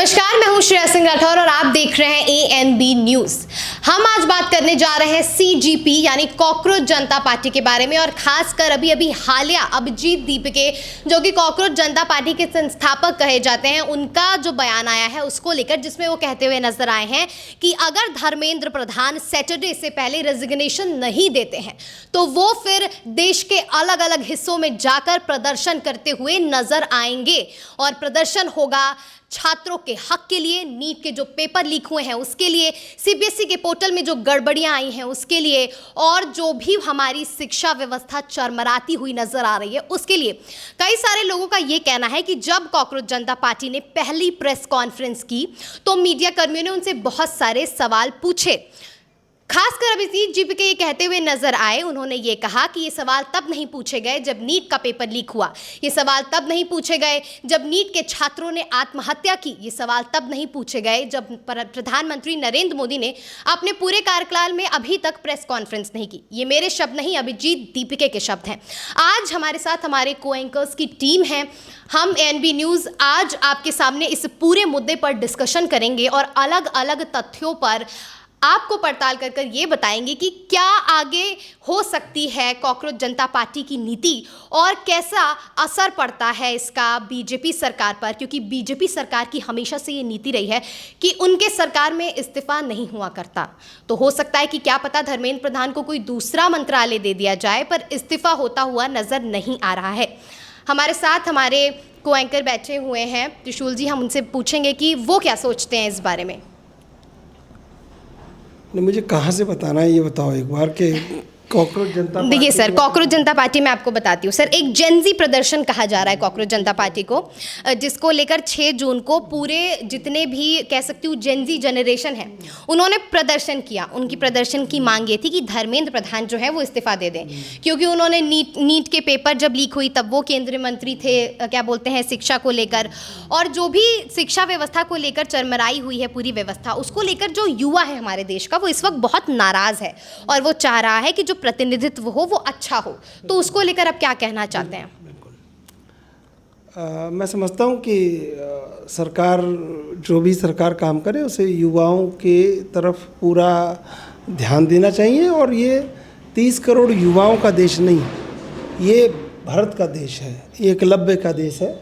नमस्कार, मैं हूं श्रेया सिंह राठौर और आप देख रहे हैं ANB न्यूज। हम आज बात करने जा रहे हैं CJP यानी कॉकरोच जनता पार्टी के बारे में और खासकर अभी हालिया अभिजीत दीपके जो कि कॉकरोच जनता पार्टी के संस्थापक कहे जाते हैं, उनका जो बयान आया है उसको लेकर, जिसमें वो कहते हुए नजर आए हैं कि अगर धर्मेंद्र प्रधान सैटरडे से पहले रेजिग्नेशन नहीं देते हैं तो वो फिर देश के अलग अलग हिस्सों में जाकर प्रदर्शन करते हुए नजर आएंगे और प्रदर्शन होगा छात्रों के हक के लिए, नीट के जो पेपर लीक हुए हैं उसके लिए, CBSE के पोर्टल में जो गड़बड़ियां आई हैं उसके लिए और जो भी हमारी शिक्षा व्यवस्था चरमराती हुई नजर आ रही है उसके लिए। कई सारे लोगों का यह कहना है कि जब कॉकरोच जनता पार्टी ने पहली प्रेस कॉन्फ्रेंस की तो मीडिया कर्मियों ने उनसे बहुत सारे सवाल पूछे। खासकर अभिजीत दीपके ये कहते हुए नजर आए, उन्होंने ये कहा कि ये सवाल तब नहीं पूछे गए जब नीट का पेपर लीक हुआ, ये सवाल तब नहीं पूछे गए जब नीट के छात्रों ने आत्महत्या की, ये सवाल तब नहीं पूछे गए जब प्रधानमंत्री नरेंद्र मोदी ने अपने पूरे कार्यकाल में अभी तक प्रेस कॉन्फ्रेंस नहीं की। ये मेरे शब्द नहीं, अभिजीत दीपके के शब्द हैं। आज हमारे साथ हमारे को एंकर्स की टीम है। हम ANB न्यूज़ आज आपके सामने इस पूरे मुद्दे पर डिस्कशन करेंगे और अलग अलग तथ्यों पर आपको पड़ताल कर ये बताएंगे कि क्या आगे हो सकती है कॉकरोच जनता पार्टी की नीति और कैसा असर पड़ता है इसका BJP सरकार पर, क्योंकि BJP सरकार की हमेशा से ये नीति रही है कि उनके सरकार में इस्तीफा नहीं हुआ करता। तो हो सकता है कि क्या पता धर्मेंद्र प्रधान को कोई दूसरा मंत्रालय दे दिया जाए, पर इस्तीफा होता हुआ नजर नहीं आ रहा है। हमारे साथ हमारे को एंकर बैठे हुए हैं त्रिशूल जी, हम उनसे पूछेंगे कि वो क्या सोचते हैं इस बारे में। मुझे कहाँ से बताना है ये बताओ एक बार कि कॉकरोच जनता पार्टी। देखिए सर, कॉकरोच जनता पार्टी मैं आपको बताती हूँ सर, एक जेनजी प्रदर्शन कहा जा रहा है कॉकरोच जनता पार्टी को, जिसको लेकर 6 जून को पूरे जितने भी कह सकती हूँ जेनजी जनरेशन है उन्होंने प्रदर्शन किया। उनकी प्रदर्शन की मांग ये थी कि धर्मेंद्र प्रधान जो है वो इस्तीफा दे दें, क्योंकि उन्होंने नीट के पेपर जब लीक हुई तब वो केंद्रीय मंत्री थे, क्या बोलते हैं, शिक्षा को लेकर, और जो भी शिक्षा व्यवस्था को लेकर चरमराई हुई है पूरी व्यवस्था, उसको लेकर जो युवा है हमारे देश का वो इस वक्त बहुत नाराज़ है और वो चाह रहा है कि जो प्रतिनिधित्व हो वो अच्छा हो। तो उसको लेकर आप क्या कहना चाहते हैं? मैं समझता हूँ कि सरकार जो भी सरकार काम करे उसे युवाओं के तरफ पूरा ध्यान देना चाहिए। और ये 30 करोड़ युवाओं का देश नहीं, ये भारत का देश है, ये एकलव्य का देश है,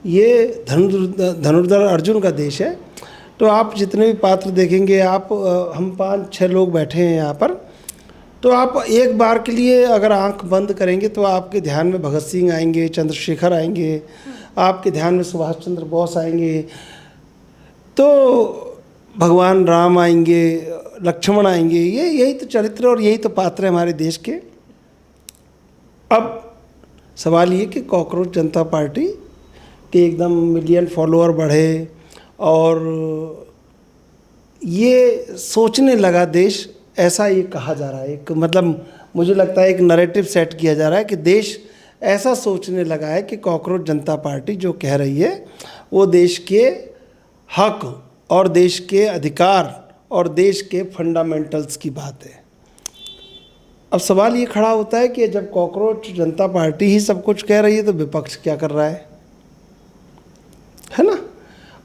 ये धनुर्धर अर्जुन का देश है। तो आप जितने भी पात्र देखेंगे, आप हम 5-6 लोग बैठे हैं यहाँ पर, तो आप एक बार के लिए अगर आंख बंद करेंगे तो आपके ध्यान में भगत सिंह आएंगे, चंद्रशेखर आएंगे, आपके ध्यान में सुभाष चंद्र बोस आएंगे, तो भगवान राम आएंगे, लक्ष्मण आएंगे। यही तो चरित्र और यही तो पात्र है हमारे देश के। अब सवाल ये कि कॉकरोच जनता पार्टी के एकदम मिलियन फॉलोअर बढ़े और ये सोचने लगा देश, ऐसा ये कहा जा रहा है, एक मतलब मुझे लगता है एक नैरेटिव सेट किया जा रहा है कि देश ऐसा सोचने लगा है कि कॉकरोच जनता पार्टी जो कह रही है वो देश के हक और देश के अधिकार और देश के फंडामेंटल्स की बात है। अब सवाल ये खड़ा होता है कि जब कॉकरोच जनता पार्टी ही सब कुछ कह रही है तो विपक्ष क्या कर रहा है ना।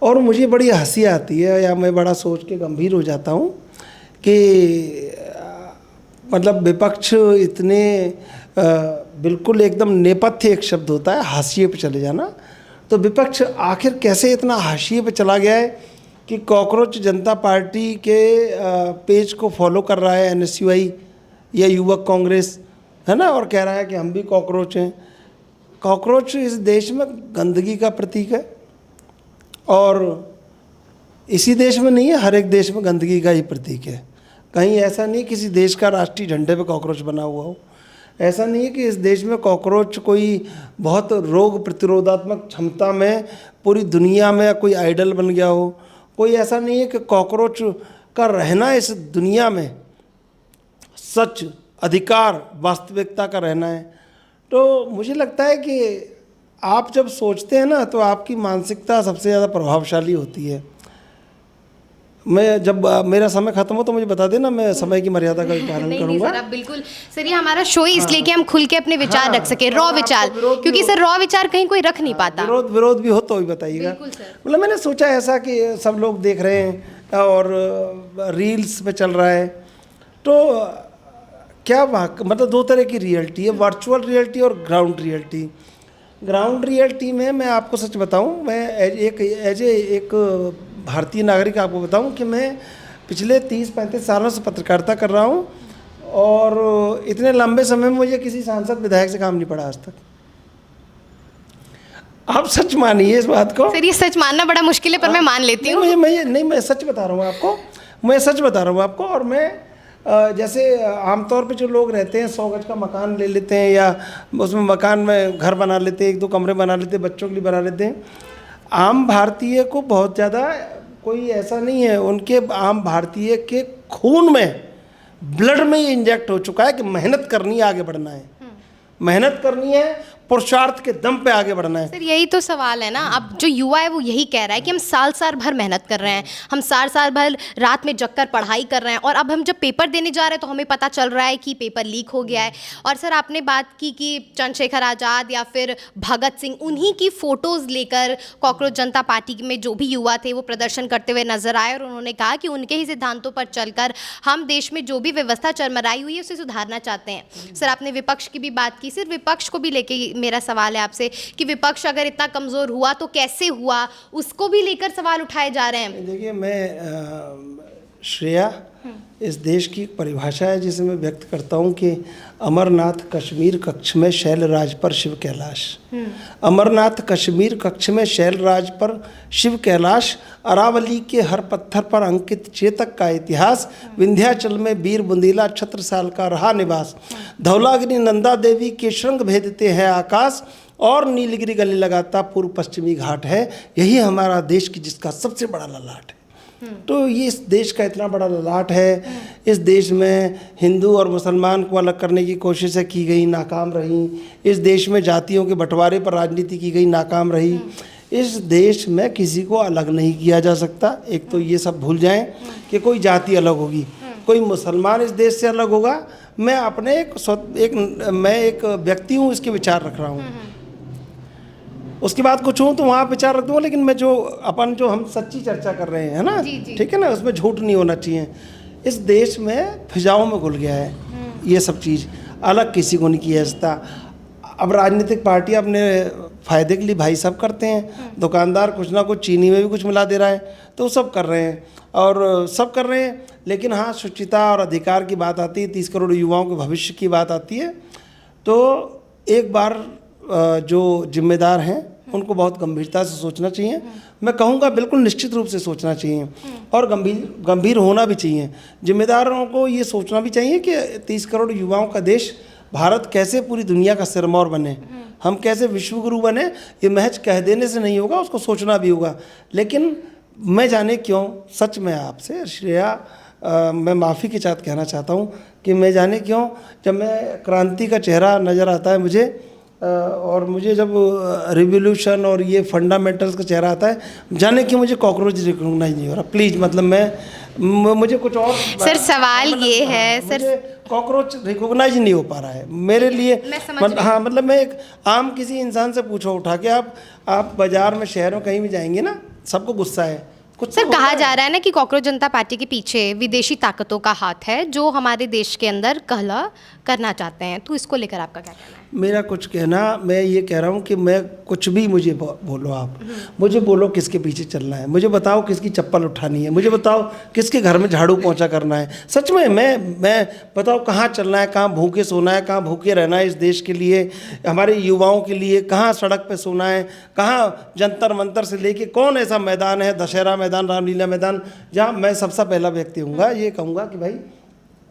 और मुझे बड़ी हंसी आती है या मैं बड़ा सोच के गंभीर हो जाता हूँ कि मतलब विपक्ष इतने बिल्कुल एकदम नेपथ्य एक शब्द होता है, हाशिए पे चले जाना। तो विपक्ष आखिर कैसे इतना हाशिए पे चला गया है कि कॉकरोच जनता पार्टी के पेज को फॉलो कर रहा है NSUI या युवक कांग्रेस, है ना, और कह रहा है कि हम भी कॉकरोच हैं। कॉकरोच इस देश में गंदगी का प्रतीक है और इसी देश में नहीं है, हर एक देश में गंदगी का ही प्रतीक है। कहीं ऐसा नहीं किसी देश का राष्ट्रीय झंडे पे कॉकरोच बना हुआ हो, ऐसा नहीं है कि इस देश में कॉकरोच कोई बहुत रोग प्रतिरोधात्मक क्षमता में पूरी दुनिया में कोई आइडल बन गया हो, कोई ऐसा नहीं है कि कॉकरोच का रहना इस दुनिया में सच, अधिकार, वास्तविकता का रहना है। तो मुझे लगता है कि आप जब सोचते हैं ना तो आपकी मानसिकता सबसे ज़्यादा प्रभावशाली होती है। मैं जब मेरा समय खत्म हो तो मुझे बता देना, मैं समय की मर्यादा का पालन नहीं करूंगा। सर, आप बिल्कुल सर, ये हमारा शो ही इसलिए कि हम खुल के अपने विचार हाँ, रख सके, और रॉ आपको विचार, विरोध भी क्योंकि हो- सर रॉ विचार कहीं कोई रख नहीं पाता। विरोध भी हो तो भी बताइएगा। बिल्कुल सर। मतलब मैंने सोचा ऐसा कि सब लोग देख रहे हैं और रील्स पे चल रहा है, तो क्या मतलब दो तरह की रियलिटी है, वर्चुअल रियलिटी और ग्राउंड रियलिटी। ग्राउंड रियलिटी में मैं आपको सच बताऊं, मैं एज एक भारतीय नागरिक आपको बताऊं कि मैं पिछले 30-35 सालों से पत्रकारिता कर रहा हूं, और इतने लंबे समय में मुझे किसी सांसद विधायक से काम नहीं पड़ा आज तक। आप सच मानिए इस बात को। सर ये सच मानना बड़ा मुश्किल है, पर मैं मान लेती हूँ। मैं सच बता रहा हूँ आपको, मैं सच बता रहा हूँ आपको। और मैं जैसे आमतौर पे जो लोग रहते हैं 100 गज का मकान ले लेते हैं, या उसमें मकान में घर बना लेते हैं, 1-2 कमरे बना लेते हैं, बच्चों के लिए बना लेते हैं। आम भारतीय को बहुत ज़्यादा कोई ऐसा नहीं है, उनके आम भारतीय के खून में, ब्लड में ये इंजेक्ट हो चुका है कि मेहनत करनी है, आगे बढ़ना है, मेहनत करनी है, पुरुषार्थ के दम पे आगे बढ़ना है। सर यही तो सवाल है ना, अब जो युवा है वो यही कह रहा है कि हम साल साल भर मेहनत कर रहे हैं, हम साल साल भर रात में जगकर पढ़ाई कर रहे हैं, और अब हम जब पेपर देने जा रहे हैं तो हमें पता चल रहा है कि पेपर लीक हो गया है। और सर आपने बात की कि चंद्रशेखर आज़ाद या फिर भगत सिंह, उन्हीं की फ़ोटोज़ लेकर कॉकरोच जनता पार्टी में जो भी युवा थे वो प्रदर्शन करते हुए नजर आए, और उन्होंने कहा कि उनके ही सिद्धांतों पर चलकर हम देश में जो भी व्यवस्था चरमराई हुई है उसे सुधारना चाहते हैं। सर आपने विपक्ष की भी बात की, सिर्फ विपक्ष को भी लेके मेरा सवाल है आपसे कि विपक्ष अगर इतना कमजोर हुआ तो कैसे हुआ, उसको भी लेकर सवाल उठाए जा रहे हैं। देखिए, मैं श्रेया, इस देश की एक परिभाषा है जिसे मैं व्यक्त करता हूँ कि अमरनाथ कश्मीर कक्ष में शैलराज पर शिव कैलाश। अमरनाथ कश्मीर कक्ष में शैलराज पर शिव कैलाश, अरावली के हर पत्थर पर अंकित चेतक का इतिहास, विंध्याचल में वीर बुंदीला छत्रसाल का रहा निवास, धौलागिरी नंदा देवी के श्रृंग भेदते हैं आकाश, और नीलगिरी गले लगाता पूर्व पश्चिमी घाट है। यही हमारा देश की जिसका सबसे बड़ा ललाट है। तो ये इस देश का इतना बड़ा ललाट है। इस देश में हिंदू और मुसलमान को अलग करने की कोशिशें की गई, नाकाम रहीं। इस देश में जातियों के बंटवारे पर राजनीति की गई, नाकाम रही। इस देश में किसी को अलग नहीं किया जा सकता। एक तो ये सब भूल जाएं कि कोई जाति अलग होगी, कोई मुसलमान इस देश से अलग होगा। मैं अपने मैं एक व्यक्ति हूँ, इसके विचार रख रहा हूँ। उसके बाद कुछ हूँ तो वहाँ विचार रख दूँगा, लेकिन मैं जो हम सच्ची चर्चा कर रहे हैं, है ना, ठीक है ना, उसमें झूठ नहीं होना चाहिए। इस देश में फिजाओं में घुल गया है ये सब चीज़, अलग किसी को नहीं किया जाता। अब राजनीतिक पार्टी अपने फ़ायदे के लिए भाई सब करते हैं, दुकानदार कुछ ना कुछ चीनी में भी कुछ मिला दे रहा है, तो सब कर रहे हैं और सब कर रहे हैं। लेकिन हाँ, शुचिता और अधिकार की बात आती है, 30 करोड़ युवाओं के भविष्य की बात आती है, तो एक बार जो जिम्मेदार हैं उनको बहुत गंभीरता से सोचना चाहिए। मैं कहूँगा बिल्कुल निश्चित रूप से सोचना चाहिए, और गंभीर होना भी चाहिए। जिम्मेदारों को ये सोचना भी चाहिए कि 30 करोड़ युवाओं का देश भारत कैसे पूरी दुनिया का सिरमौर बने, हम कैसे विश्वगुरु बने। ये महज कह देने से नहीं होगा, उसको सोचना भी होगा। लेकिन मैं जाने क्यों, सच में आपसे श्रेया, मैं माफ़ी के साथ कहना चाहता हूँ कि मैं जाने क्यों, जब मैं क्रांति का चेहरा नज़र आता है मुझे, और मुझे जब रिवोल्यूशन और ये फंडामेंटल्स का चेहरा आता है, जाने कि मुझे कॉकरोच रिकॉग्नाइज नहीं हो रहा। प्लीज़, मतलब मुझे कुछ और सर सवाल ये है सर, कॉकरोच रिकॉग्नाइज नहीं हो पा रहा है मेरे लिए। हाँ, मतलब मैं एक आम किसी इंसान से पूछो उठा के, आप बाजार में, शहरों कहीं भी जाएंगे ना, सबको गुस्सा है। सर कहा जा रहा है ना कि कॉकरोच जनता पार्टी के पीछे विदेशी ताकतों का हाथ है जो हमारे देश के अंदर कहला करना चाहते हैं, तो इसको लेकर आपका क्या कहना है? मेरा कुछ कहना, मैं ये कह रहा हूँ कि मैं कुछ भी, मुझे बोलो, आप मुझे बोलो किसके पीछे चलना है, मुझे बताओ किसकी चप्पल उठानी है, मुझे बताओ किसके घर में झाड़ू पोंछा करना है। सच में मैं बताओ कहाँ चलना है, कहाँ भूखे सोना है, कहाँ भूखे रहना है इस देश के लिए, हमारे युवाओं के लिए, कहाँ सड़क पे सोना है, कहाँ जंतर मंतर से लेके कौन ऐसा मैदान है, दशहरा मैदान, रामलीला मैदान, जहाँ मैं सबसे पहला व्यक्ति हूँगा ये कहूँगा कि भाई,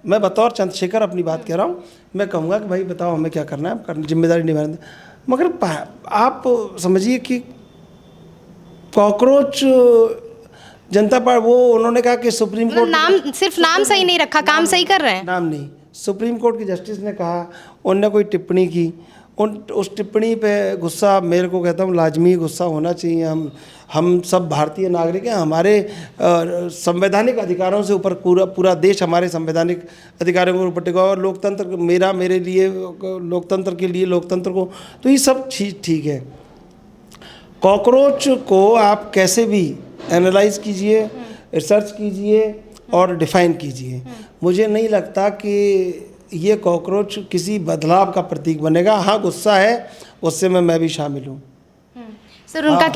मैं बतौर चंद्रशेखर अपनी बात कह रहा हूँ, मैं कहूँगा कि भाई बताओ हमें क्या करना है, जिम्मेदारी निभानी। मगर आप समझिए कि कॉकरोच जनता पार्टी, वो उन्होंने कहा कि सुप्रीम कोर्ट, नाम सिर्फ नाम सही नहीं रखा, काम सही कर रहे हैं। नाम नहीं, सुप्रीम कोर्ट के जस्टिस ने कहा, उनने कोई टिप्पणी की, उस टिप्पणी पे गुस्सा, मेरे को कहता हूँ लाजमी गुस्सा होना चाहिए। हम सब भारतीय नागरिक हैं, हमारे संवैधानिक अधिकारों से ऊपर पूरा देश हमारे संवैधानिक अधिकारों के ऊपर टिका, और लोकतंत्र मेरे लिए, लोकतंत्र के लिए, लोकतंत्र को, तो ये सब चीज़ ठीक है। कॉकरोच को आप कैसे भी एनालाइज कीजिए, रिसर्च कीजिए और डिफाइन कीजिए, मुझे नहीं लगता कि ये कॉकरोच किसी बदलाव का प्रतीक बनेगा। हाँ, गुस्सा है, उससे मैं भी शामिल हूँ। सर, उनका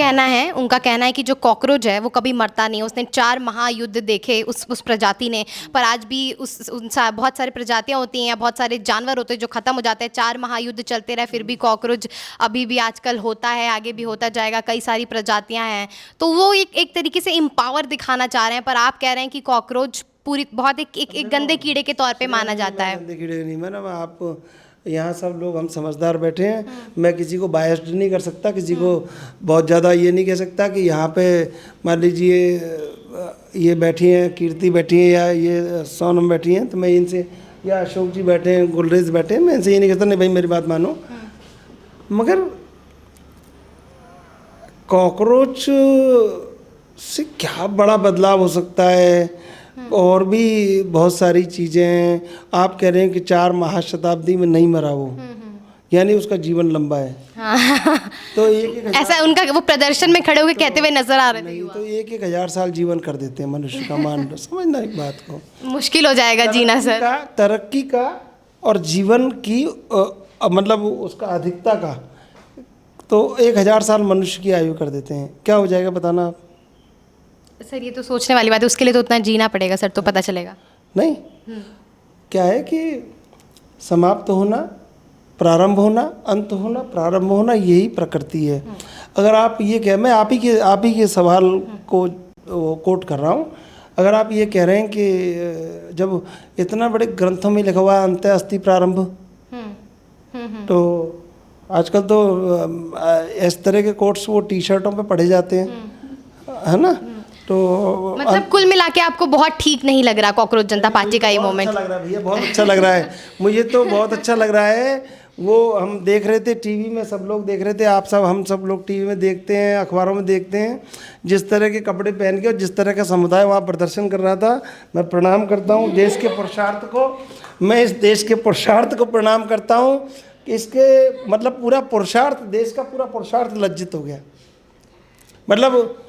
कहना है कि जो कॉकरोच है वो कभी मरता नहीं है। उसने 4 महायुद्ध देखे उस प्रजाति ने, पर आज भी बहुत सारी प्रजातियां होती हैं या बहुत सारे जानवर होते हैं जो ख़त्म हो जाते हैं। 4 महायुद्ध चलते रहे, फिर भी कॉकरोच अभी भी आजकल होता है, आगे भी होता जाएगा। कई सारी प्रजातियां हैं, तो वो एक तरीके से एम्पावर दिखाना चाह रहे हैं, पर आप कह रहे हैं कि कॉकरोच पूरी बहुत एक गंदे कीड़े के तौर पे माना जाता है। गंदे कीड़े नहीं, मैडम, आप यहाँ सब लोग हम समझदार बैठे हैं, मैं किसी को बायस्ड नहीं कर सकता, किसी को बहुत ज़्यादा ये नहीं कह सकता कि यहाँ पे मान लीजिए ये बैठी हैं, कीर्ति बैठी है, या ये सोनम बैठी हैं, तो मैं इनसे, या अशोक जी बैठे हैं, गुलरेज बैठे हैं, मैं इनसे ये नहीं कहता नहीं भाई मेरी बात मानो। मगर कॉकरोच से क्या बड़ा बदलाव हो सकता है, और भी बहुत सारी चीज़ें हैं। आप कह रहे हैं कि 4 महाशताब्दी में नहीं मरा वो, यानी उसका जीवन लंबा है। हाँ। तो एक ऐसा उनका वो प्रदर्शन में खड़े हुए कहते हुए नजर आ रहे थे। नहीं, तो 1,000 साल जीवन कर देते हैं मनुष्य का, मान लो, समझना एक बात को, मुश्किल हो जाएगा जीना सर। तरक्की का और जीवन की मतलब उसका अधिकता का, तो 1,000 साल मनुष्य की आयु कर देते हैं। क्या हो जाएगा बताना आप? सर, ये तो सोचने वाली बात है, उसके लिए तो उतना जीना पड़ेगा सर, तो पता चलेगा। नहीं, क्या है कि समाप्त होना, प्रारंभ होना, अंत होना, प्रारंभ होना, यही प्रकृति है। अगर आप ये कह, मैं आप ही के सवाल को कोट कर रहा हूँ, अगर आप ये कह रहे हैं कि जब इतना बड़े ग्रंथों में लिखा हुआ अंत अस्ति प्रारंभ, तो आजकल तो इस तरह के कोट्स वो टी-शर्टों पे पढ़े जाते हैं, है ना? तो मतलब कुल मिला के आपको बहुत ठीक नहीं लग रहा कॉकरोच जनता पार्टी का ये मोमेंट? अच्छा लग रहा है भैया, बहुत अच्छा लग रहा है, मुझे तो बहुत अच्छा लग रहा है। वो हम देख रहे थे टीवी में, सब लोग देख रहे थे, हम सब लोग टीवी में देखते हैं, अखबारों में देखते हैं, जिस तरह के कपड़े पहन के और जिस तरह का समुदाय वहाँ प्रदर्शन कर रहा था। मैं प्रणाम करता हूँ देश के पुरुषार्थ को, मैं इस देश के पुरुषार्थ को प्रणाम करता हूँ कि इसके मतलब पूरा पुरुषार्थ, देश का पूरा पुरुषार्थ लज्जित हो गया। मतलब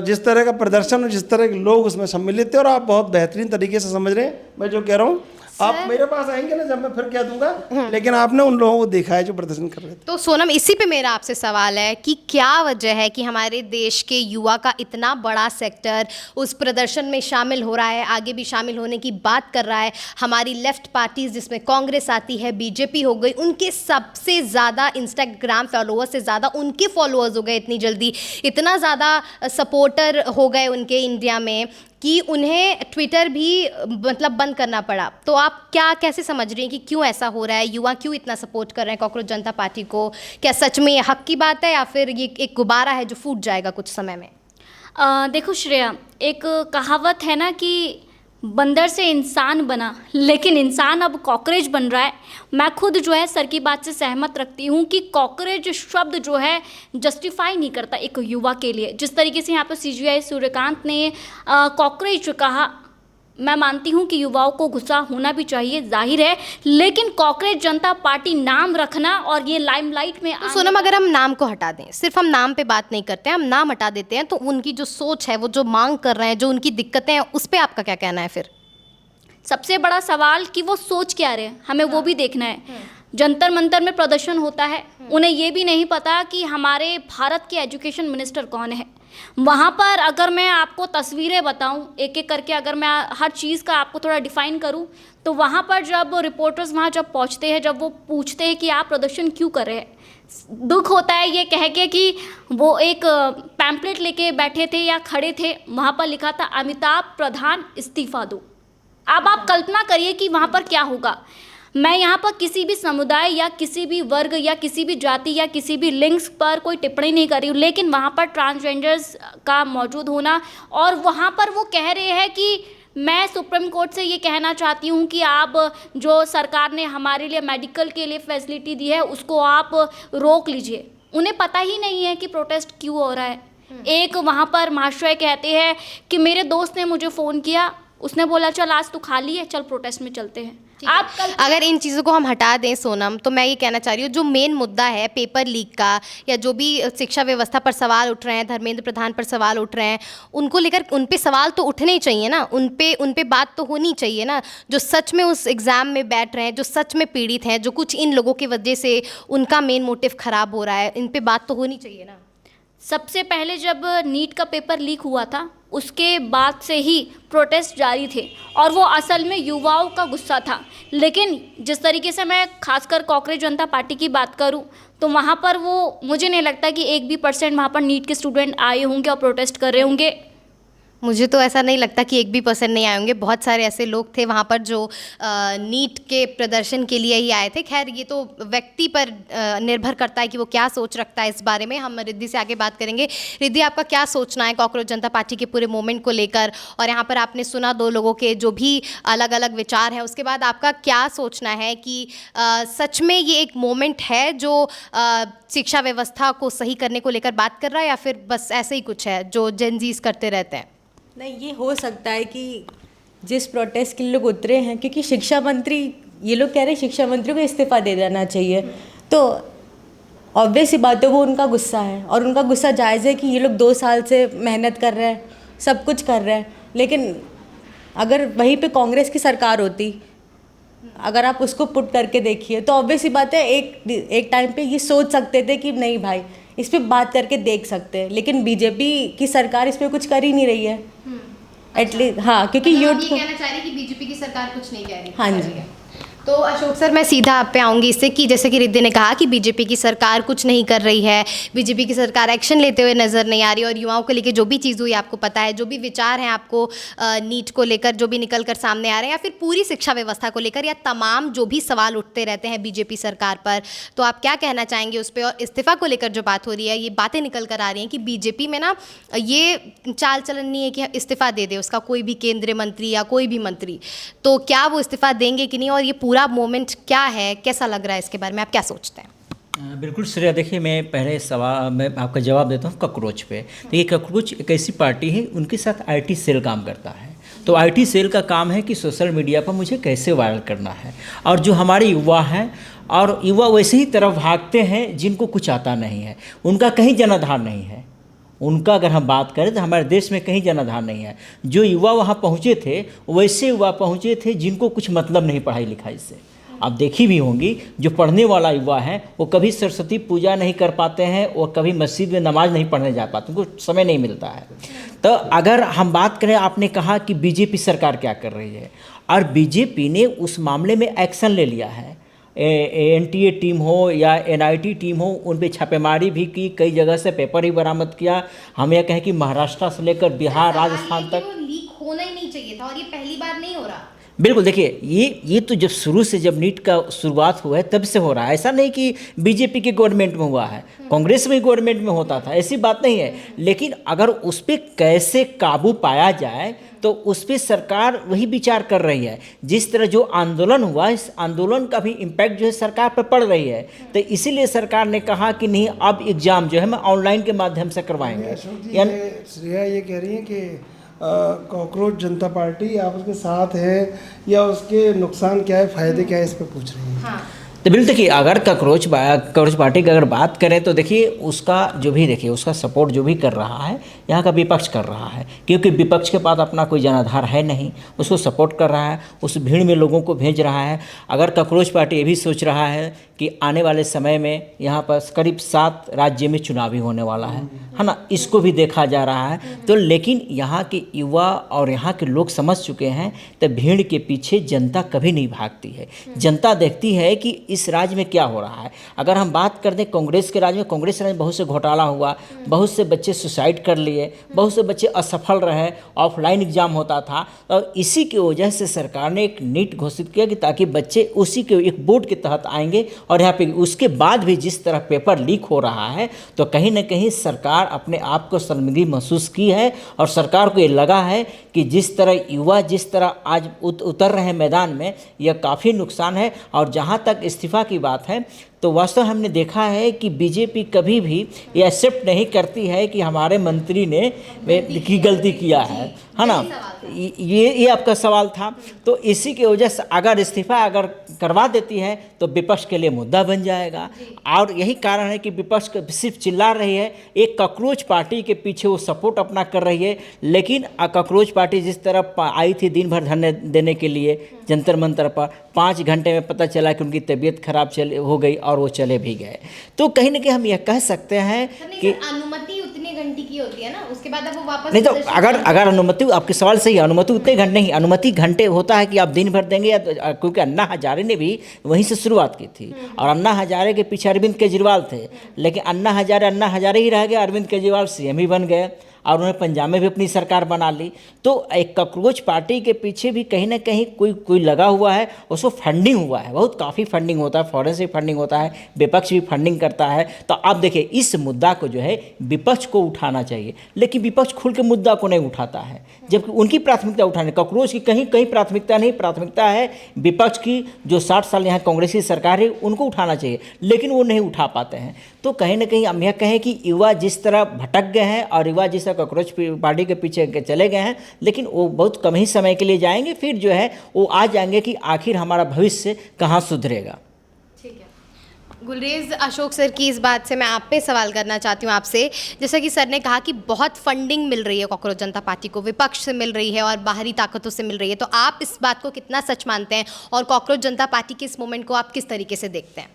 जिस तरह का प्रदर्शन और जिस तरह के लोग उसमें सम्मिलित थे, और आप बहुत बेहतरीन तरीके से समझ रहे हैं मैं जो कह रहा हूँ। आप मेरे पास आएंगे ना जब, मैं फिर कह दूंगा, लेकिन आपने उन लोगों को देखा है जो प्रदर्शन कर रहे थे। तो सोनम, इसी पे मेरा आपसे सवाल है कि क्या वजह है कि हमारे देश के युवा का इतना बड़ा सेक्टर उस प्रदर्शन में शामिल हो रहा है, आगे भी शामिल होने की बात कर रहा है। हमारी लेफ्ट पार्टीज जिसमें कांग्रेस आती है, बीजेपी हो गई, उनके सबसे ज़्यादा इंस्टाग्राम फॉलोअर्स से ज़्यादा उनके फॉलोअर्स हो गए इतनी जल्दी, इतना ज़्यादा सपोर्टर हो गए उनके इंडिया में कि उन्हें ट्विटर भी मतलब बंद करना पड़ा। तो आप कैसे समझ रही हैं कि क्यों ऐसा हो रहा है? युवा क्यों इतना सपोर्ट कर रहे हैं कॉकरोच जनता पार्टी को? क्या सच में ये हक की बात है या फिर ये एक गुब्बारा है जो फूट जाएगा कुछ समय में? देखो श्रेया, एक कहावत है ना कि बंदर से इंसान बना, लेकिन इंसान अब कॉकरोच बन रहा है। मैं खुद जो है सर की बात से सहमत रखती हूँ कि कॉकरोच शब्द जो है जस्टिफाई नहीं करता एक युवा के लिए। जिस तरीके से यहाँ पर CGI सूर्यकांत ने कॉकरोच कहा, मैं मानती हूँ कि युवाओं को गुस्सा होना भी चाहिए, जाहिर है, लेकिन कॉकरोच जनता पार्टी नाम रखना और ये लाइमलाइट में तो सोनम, अगर हम नाम को हटा दें, सिर्फ हम नाम पे बात नहीं करते हैं, हम नाम हटा देते हैं, तो उनकी जो सोच है, वो जो मांग कर रहे हैं, जो उनकी दिक्कतें हैं, उस पर आपका क्या कहना है? फिर सबसे बड़ा सवाल कि वो सोच क्या रहे हैं, हमें वो भी देखना है। जंतर मंतर में प्रदर्शन होता है, उन्हें ये भी नहीं पता कि हमारे भारत के एजुकेशन मिनिस्टर कौन है। वहाँ पर अगर मैं आपको तस्वीरें बताऊँ एक एक करके, अगर मैं हर चीज़ का आपको थोड़ा डिफ़ाइन करूँ, तो वहाँ पर जब रिपोर्टर्स वहाँ जब पहुँचते हैं, जब वो पूछते हैं कि आप प्रदर्शन क्यों कर रहे हैं, दुख होता है ये कह के कि वो एक पैम्पलेट लेके बैठे थे या खड़े थे, वहाँ पर लिखा था अमिताभ प्रधान इस्तीफा दो। अब आप कल्पना करिए कि वहाँ पर क्या होगा। मैं यहाँ पर किसी भी समुदाय या किसी भी वर्ग या किसी भी जाति या किसी भी लिंग्स पर कोई टिप्पणी नहीं कर रही हूँ, लेकिन वहाँ पर ट्रांसजेंडर्स का मौजूद होना, और वहाँ पर वो कह रहे हैं कि मैं सुप्रीम कोर्ट से ये कहना चाहती हूँ कि आप जो सरकार ने हमारे लिए मेडिकल के लिए फैसिलिटी दी है उसको आप रोक लीजिए। उन्हें पता ही नहीं है कि प्रोटेस्ट क्यों हो रहा है। एक वहाँ पर महाशय कहते हैं कि मेरे दोस्त ने मुझे फ़ोन किया, उसने बोला चल आज तो खाली है, चल प्रोटेस्ट में चलते हैं। आप अगर इन चीज़ों को हम हटा दें सोनम, तो मैं ये कहना चाह रही हूँ जो मेन मुद्दा है पेपर लीक का या जो भी शिक्षा व्यवस्था पर सवाल उठ रहे हैं, धर्मेंद्र प्रधान पर सवाल उठ रहे हैं, उनको लेकर उन पे सवाल तो उठने ही चाहिए ना, उन पे बात तो होनी चाहिए ना। जो सच में उस एग्ज़ाम में बैठ रहे हैं, जो सच में पीड़ित हैं, जो कुछ इन लोगों की वजह से उनका मेन मोटिव ख़राब हो रहा है, इन पे बात तो होनी चाहिए ना। सबसे पहले जब नीट का पेपर लीक हुआ था उसके बाद से ही प्रोटेस्ट जारी थे और वो असल में युवाओं का गुस्सा था। लेकिन जिस तरीके से मैं खासकर कॉकरोच जनता पार्टी की बात करूं तो वहाँ पर वो मुझे नहीं लगता कि 1% वहाँ पर नीट के स्टूडेंट आए होंगे और प्रोटेस्ट कर रहे होंगे। मुझे तो ऐसा नहीं लगता कि 1% नहीं आए होंगे। बहुत सारे ऐसे लोग थे वहाँ पर जो नीट के प्रदर्शन के लिए ही आए थे। खैर ये तो व्यक्ति पर निर्भर करता है कि वो क्या सोच रखता है इस बारे में। हम रिद्धि से आगे बात करेंगे। रिद्धि, आपका क्या सोचना है कॉकरोच जनता पार्टी के पूरे मूवमेंट को लेकर? और यहाँ पर आपने सुना 2 लोगों के जो भी अलग अलग विचार हैं, उसके बाद आपका क्या सोचना है कि सच में ये एक मोमेंट है जो शिक्षा व्यवस्था को सही करने को लेकर बात कर रहा है या फिर बस ऐसे ही कुछ है जो जेनजीज करते रहते हैं? नहीं, ये हो सकता है कि जिस प्रोटेस्ट के लोग उतरे हैं, क्योंकि शिक्षा मंत्री, ये लोग कह रहे हैं शिक्षा मंत्री को इस्तीफा दे देना चाहिए, तो ऑब्वियस ही बात है वो उनका गुस्सा है और उनका गुस्सा जायज़ है कि ये लोग 2 साल से मेहनत कर रहे हैं, सब कुछ कर रहे हैं। लेकिन अगर वहीं पे कांग्रेस की सरकार होती, अगर आप उसको पुट करके देखिए तो ऑब्वियस ही बात है एक टाइम पे ये सोच सकते थे कि नहीं भाई इस पर बात करके देख सकते हैं। लेकिन बीजेपी की सरकार इस पर कुछ कर ही नहीं रही है एटलीस्ट। हाँ, क्योंकि मतलब ये कहना चाह रही कि बीजेपी की सरकार कुछ नहीं कह रही। हाँ जी। तो अशोक सर, मैं सीधा आप पे आऊँगी इससे कि जैसे कि रिद्धि ने कहा कि बीजेपी की सरकार कुछ नहीं कर रही है, बीजेपी की सरकार एक्शन लेते हुए नज़र नहीं आ रही, और युवाओं को लेकर जो भी चीज़ हुई आपको पता है, जो भी विचार हैं आपको नीट को लेकर जो भी निकल कर सामने आ रहे हैं या फिर पूरी शिक्षा व्यवस्था को लेकर या तमाम जो भी सवाल उठते रहते हैं बीजेपी सरकार पर, तो आप क्या कहना चाहेंगे उस पर? और इस्तीफ़ा को लेकर जो बात हो रही है, ये बातें निकल कर आ रही हैं कि बीजेपी में ना ये चाल चलन नहीं है कि इस्तीफ़ा दे दे उसका कोई भी केंद्रीय मंत्री या कोई भी मंत्री, तो क्या वो इस्तीफ़ा देंगे कि नहीं? और ये पूरा मोमेंट क्या है, कैसा लग रहा है, इसके बारे में आप क्या सोचते हैं? बिल्कुल श्रेया, देखिए मैं पहले सवाल मैं आपका जवाब देता हूँ कॉकरोच पे। देखिए कॉकरोच एक ऐसी पार्टी है, उनके साथ आईटी सेल काम करता है। तो आईटी सेल का काम है कि सोशल मीडिया पर मुझे कैसे वायरल करना है, और जो हमारे युवा हैं और युवा वैसे ही तरफ भागते हैं जिनको कुछ आता नहीं है, उनका कहीं जनाधार नहीं है। उनका अगर हम बात करें तो हमारे देश में कहीं जनाधार नहीं है। जो युवा वहाँ पहुँचे थे वैसे युवा पहुँचे थे जिनको कुछ मतलब नहीं पढ़ाई लिखाई से। आप देखी भी होंगी जो पढ़ने वाला युवा है वो कभी सरस्वती पूजा नहीं कर पाते हैं, वो कभी मस्जिद में नमाज नहीं पढ़ने जा पाते, उनको समय नहीं मिलता है। तो अगर हम बात करें, आपने कहा कि बीजेपी सरकार क्या कर रही है, और बीजेपी ने उस मामले में एक्शन ले लिया है। एनटीए टीम हो या एनआईटी टीम हो, उन पे छापेमारी भी की, कई जगह से पेपर ही बरामद किया। हम यह कहें कि महाराष्ट्र से लेकर बिहार, राजस्थान तक लीक होना ही नहीं चाहिए था, और ये पहली बार नहीं हो रहा। बिल्कुल, देखिए ये तो जब शुरू से, जब नीट का शुरुआत हुआ है तब से हो रहा है। ऐसा नहीं कि बीजेपी के गवर्नमेंट में हुआ है, कांग्रेस में गवर्नमेंट में होता था, ऐसी बात नहीं है। लेकिन अगर उस पर कैसे काबू पाया जाए तो उस पर सरकार वही विचार कर रही है। जिस तरह जो आंदोलन हुआ, इस आंदोलन का भी इम्पैक्ट जो है सरकार पर पड़ रही है, तो इसीलिए सरकार ने कहा कि नहीं, अब एग्ज़ाम जो है हम ऑनलाइन के माध्यम से करवाएंगे। श्रेया ये कह रही है कि कॉकरोच जनता पार्टी आप उसके साथ है या उसके नुकसान क्या है, फ़ायदे क्या है, इस पर पूछ रही है। हाँ। तो बिल्कुल, देखिए अगर कॉकरोच पार्टी की अगर बात करें तो देखिए उसका जो भी, देखिए उसका सपोर्ट जो भी कर रहा है यहाँ का विपक्ष कर रहा है, क्योंकि विपक्ष के पास अपना कोई जनाधार है नहीं, उसको सपोर्ट कर रहा है, उस भीड़ में लोगों को भेज रहा है। अगर कॉकरोच पार्टी ये भी सोच रहा है कि आने वाले समय में यहाँ पर करीब 7 राज्य में चुनाव ही होने वाला है ना, इसको भी देखा जा रहा है। तो लेकिन यहाँ के युवा और यहाँ के लोग समझ चुके हैं, तो भीड़ के पीछे जनता कभी नहीं भागती है। जनता देखती है कि इस राज्य में क्या हो रहा है। अगर हम बात कर दें कांग्रेस के राज्य में, कांग्रेस राज्य में बहुत से घोटाला हुआ, बहुत से बच्चे सुसाइड कर लिए है, बहुत से बच्चे असफल रहे, ऑफलाइन एग्ज़ाम होता था। तो इसी की वजह से सरकार ने एक नीट घोषित किया कि ताकि बच्चे उसी के एक बोर्ड के तहत आएंगे। और यहाँ पे उसके बाद भी जिस तरह पेपर लीक हो रहा है, तो कहीं ना कहीं सरकार अपने आप को शर्मिंदगी महसूस की है। और सरकार को ये लगा है कि जिस तरह युवा जिस तरह आज उतर रहे हैं मैदान में, यह काफ़ी नुकसान है। और जहाँ तक इस्तीफ़ा की बात है, तो वास्तव हमने देखा है कि बीजेपी कभी भी ये एक्सेप्ट नहीं करती है कि हमारे मंत्री ने की गलती किया है ना। ये आपका सवाल था। तो इसी की वजह से अगर इस्तीफ़ा अगर करवा देती है तो विपक्ष के लिए मुद्दा बन जाएगा। और यही कारण है कि विपक्ष सिर्फ चिल्ला रही है, एक कॉकरोच पार्टी के पीछे वो सपोर्ट अपना कर रही है। लेकिन कॉकरोच पार्टी जिस तरह आई थी दिन भर धरने देने के लिए जंतर मंतर पर, 5 घंटे में पता चला कि उनकी तबीयत खराब हो गई और वो चले भी गए। तो कहीं ना कहीं हम यह कह सकते हैं कि अनुमति उतने घंटे की होती है ना, उसके बाद अब वो वापस नहीं। तो अगर अनुमति, आपके सवाल सही है, अनुमति उतने घंटे नहीं, अनुमति घंटे होता है कि आप दिन भर देंगे या क्योंकि अन्ना हजारे ने भी वहीं से शुरुआत की थी। और अन्ना हजारे के पीछे अरविंद केजरीवाल थे, लेकिन अन्ना हजारे ही रह गए, अरविंद केजरीवाल सीएम ही बन गए और उन्होंने पंजाब में भी अपनी सरकार बना ली। तो एक कॉकरोच पार्टी के पीछे भी कहीं ना कहीं कोई लगा हुआ है, उसको फंडिंग हुआ है, बहुत काफ़ी फंडिंग होता है, फॉरेन से फंडिंग होता है, विपक्ष भी फंडिंग करता है। तो आप देखिए इस मुद्दा को जो है विपक्ष को उठाना चाहिए, लेकिन विपक्ष खुल के मुद्दा को नहीं उठाता है, जबकि उनकी प्राथमिकता उठाने, कॉकरोच की कहीं प्राथमिकता नहीं, प्राथमिकता है विपक्ष की। जो 60 साल यहाँ कांग्रेस की सरकार है उनको उठाना चाहिए, लेकिन वो नहीं उठा पाते हैं। तो कहीं ना कहीं हम यह कहें कि युवा जिस तरह भटक गए हैं और युवा जिस तरह कॉकरोच पार्टी के पीछे चले गए हैं, लेकिन वो बहुत कम ही समय के लिए जाएंगे, फिर जो है वो आ जाएंगे कि आखिर हमारा भविष्य कहाँ सुधरेगा। ठीक है गुलरेज, अशोक सर की इस बात से मैं आप पे सवाल करना चाहती हूँ आपसे। जैसा कि सर ने कहा कि बहुत फंडिंग मिल रही है कॉकरोच जनता पार्टी को, विपक्ष से मिल रही है और बाहरी ताकतों से मिल रही है, तो आप इस बात को कितना सच मानते हैं और कॉकरोच जनता पार्टी के इस मूवमेंट को आप किस तरीके से देखते हैं?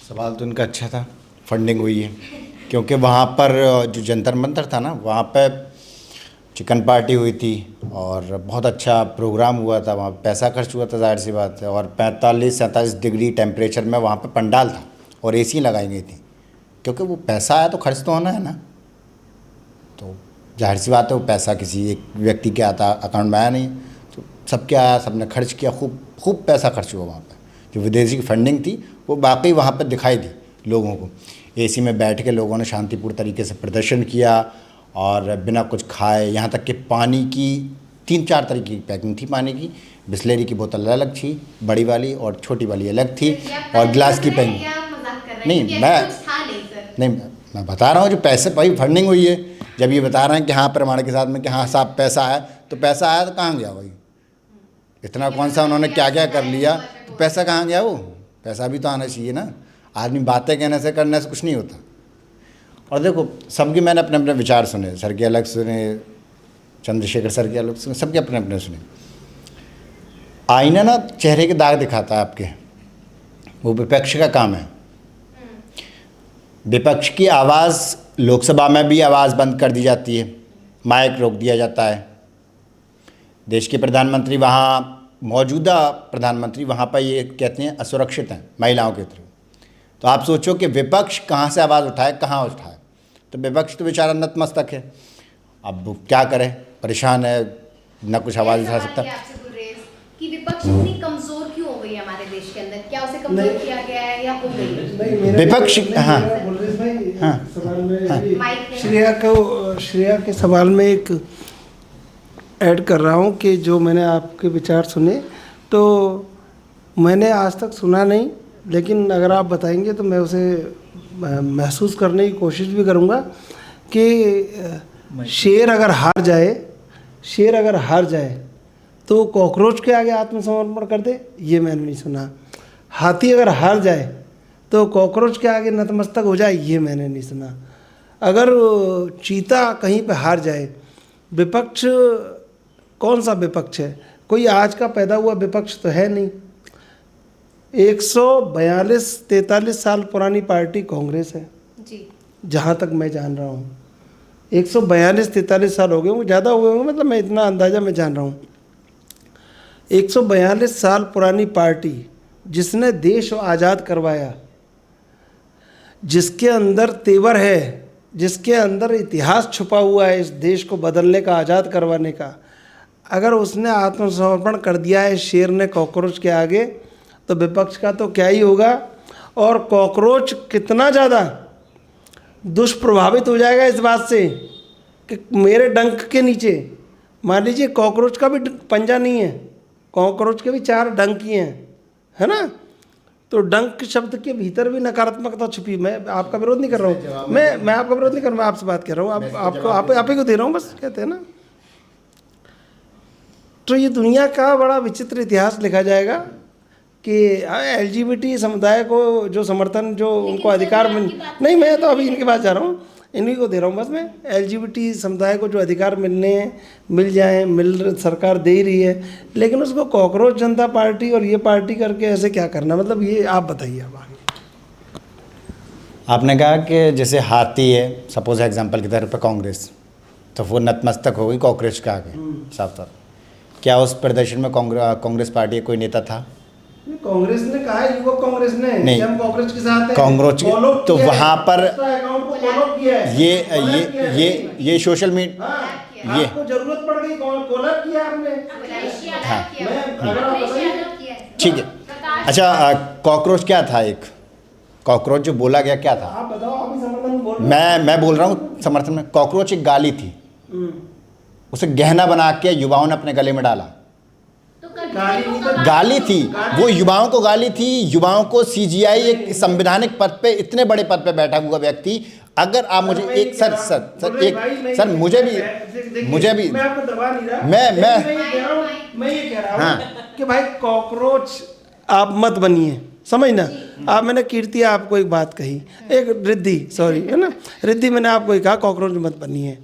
सवाल तो इनका अच्छा था, फंडिंग हुई है क्योंकि वहाँ पर जो जंतर मंतर था ना, वहाँ पर चिकन पार्टी हुई थी और बहुत अच्छा प्रोग्राम हुआ था, वहाँ पैसा खर्च हुआ था, जाहिर सी बात है। और 45-47 डिग्री टेम्परेचर में वहाँ पर पंडाल था और एसी लगाई गई थी, क्योंकि वो पैसा आया तो खर्च तो होना है ना। तो जाहिर सी बात है वो पैसा किसी एक व्यक्ति के अकाउंट में आया नहीं, तो सबके आया, सबने खर्च किया, खूब पैसा खर्च हुआ वहाँ पर। जो विदेशी फंडिंग थी वो बाकी वहाँ पर दिखाई दी लोगों को। एसी में बैठ के लोगों ने शांतिपूर्ण तरीके से प्रदर्शन किया और बिना कुछ खाए, यहाँ तक कि पानी की 3-4 तरीके की पैकिंग थी पानी की। बिस्लेरी की बोतल अलग थी, बड़ी वाली, और छोटी वाली अलग थी, और गिलास की पैकिंग नहीं। मैं बता रहा हूँ जो पैसे भाई फंडिंग हुई है। जब ये बता रहे हैं कि हाँ प्रमाण के साथ में कि हाँ साहब पैसा आया, तो पैसा आया तो कहाँ गया भाई? इतना कौन सा उन्होंने क्या क्या कर लिया, तो पैसा कहाँ गया? वो पैसा भी तो आना चाहिए ना। आदमी बातें कहने से करने से कुछ नहीं होता। और देखो सबके मैंने अपने अपने विचार सुने, सर के अलग सुने, चंद्रशेखर सर के अलग सुने, सबके अपने अपने सुने। आईना ना चेहरे के दाग दिखाता है आपके, वो विपक्ष का काम है। विपक्ष की आवाज़ लोकसभा में भी आवाज़ बंद कर दी जाती है, माइक रोक दिया जाता है। देश के प्रधानमंत्री वहाँ, मौजूदा प्रधानमंत्री वहाँ पर ये कहते हैं असुरक्षित हैं महिलाओं के थ्रू। तो आप सोचो कि विपक्ष कहाँ से आवाज़ उठाए, कहाँ उठाए? तो विपक्ष तो बेचारा नतमस्तक है, अब वो क्या करे, परेशान है, ना कुछ आवाज़ उठा सकता। कि विपक्ष इतनी कमजोर क्यों हो गई है हमारे देश के अंदर? क्या उसे कमजोर किया गया है या हो गई विपक्ष? हाँ श्रेया के सवाल में एक ऐड कर रहा हूँ कि जो मैंने आपके विचार सुने, तो मैंने आज तक सुना नहीं, लेकिन अगर आप बताएंगे तो मैं उसे महसूस करने की कोशिश भी करूँगा कि शेर अगर हार जाए तो कॉकरोच के आगे आत्मसमर्पण कर दे, ये मैंने नहीं सुना। हाथी अगर हार जाए तो कॉकरोच के आगे नतमस्तक हो जाए, ये मैंने नहीं सुना। अगर चीता कहीं पे हार जाए, विपक्ष कौन सा विपक्ष है? कोई आज का पैदा हुआ विपक्ष तो है नहीं। 142-43 साल पुरानी पार्टी कांग्रेस है जी, जहाँ तक मैं जान रहा हूँ। 142-43 साल हो गए होंगे, ज़्यादा हो गए होंगे, मतलब मैं इतना अंदाज़ा मैं जान रहा हूँ। 142 साल पुरानी पार्टी जिसने देश आज़ाद करवाया, जिसके अंदर तेवर है, जिसके अंदर इतिहास छुपा हुआ है इस देश को बदलने का, आज़ाद करवाने का, अगर उसने आत्मसमर्पण कर दिया है शेर ने कॉकरोच के आगे, तो विपक्ष का तो क्या ही होगा। और कॉकरोच कितना ज़्यादा दुष्प्रभावित हो जाएगा इस बात से कि मेरे डंक के नीचे, मान लीजिए कॉकरोच का भी पंजा नहीं है, कॉकरोच के भी 4 डंक ही हैं, है ना। तो डंक शब्द के भीतर भी नकारात्मकता छुपी। मैं आपका विरोध नहीं कर रहा हूँ, मैं आपका विरोध नहीं कर रहा हूँ, मैं आपसे बात कर रहा हूँ, आपको आप ही को दे रहा हूँ, बस कहते हैं ना। तो ये दुनिया का बड़ा विचित्र इतिहास लिखा जाएगा कि LGBT समुदाय को जो समर्थन, जो उनको अधिकार नहीं, मैं तो अभी इनके पास जा रहा हूँ, इन्हीं को दे रहा हूँ बस मैं। LGBT समुदाय को जो अधिकार मिल जाए, सरकार दे ही रही है, लेकिन उसको कॉकरोच जनता पार्टी और ये पार्टी करके ऐसे क्या करना, मतलब ये आप बताइए। अब आगे आपने कहा कि जैसे हाथी है, सपोज एग्जांपल के तौर पे कांग्रेस, तो वो नतमस्तक हो गई कॉकरोच के आगे, साफ तौर। क्या उस प्रदर्शन में कांग्रेस पार्टी का कोई नेता था? कांग्रेस ने कहा है, युवक कांग्रेस ने, नहीं, हम कांग्रेस के साथ हैं, कांग्रेस तो वहाँ पर ये सोशल मीडिया, ये आपको जरूरत पड़ गई, कोलैब किया आपने। ठीक है, अच्छा कॉकरोच क्या था? एक कॉकरोच जो बोला गया क्या था? आप बताओ, आप ही समर्थन बोल। मैं बोल रहा हूँ समर्थन में। कॉकरोच एक गाली थी, उसे गहना बना के युवाओं ने अपने गले में डाला। गाली थी वो, युवाओं को गाली थी, युवाओं को। CGI एक संवैधानिक पद पे, इतने बड़े पद पे बैठा हुआ व्यक्ति, अगर आप मुझे एक सर मुझे भी मैं आपको दबा नहीं रहा, मैं ये कह रहा हूँ कि भाई कॉकरोच आप मत बनिए, समझना। आप, मैंने कीर्ति आपको एक बात कही, एक रिद्धि, सॉरी, है ना, रिद्धि, मैंने आपको एक कहा कॉकरोच मत बनिए।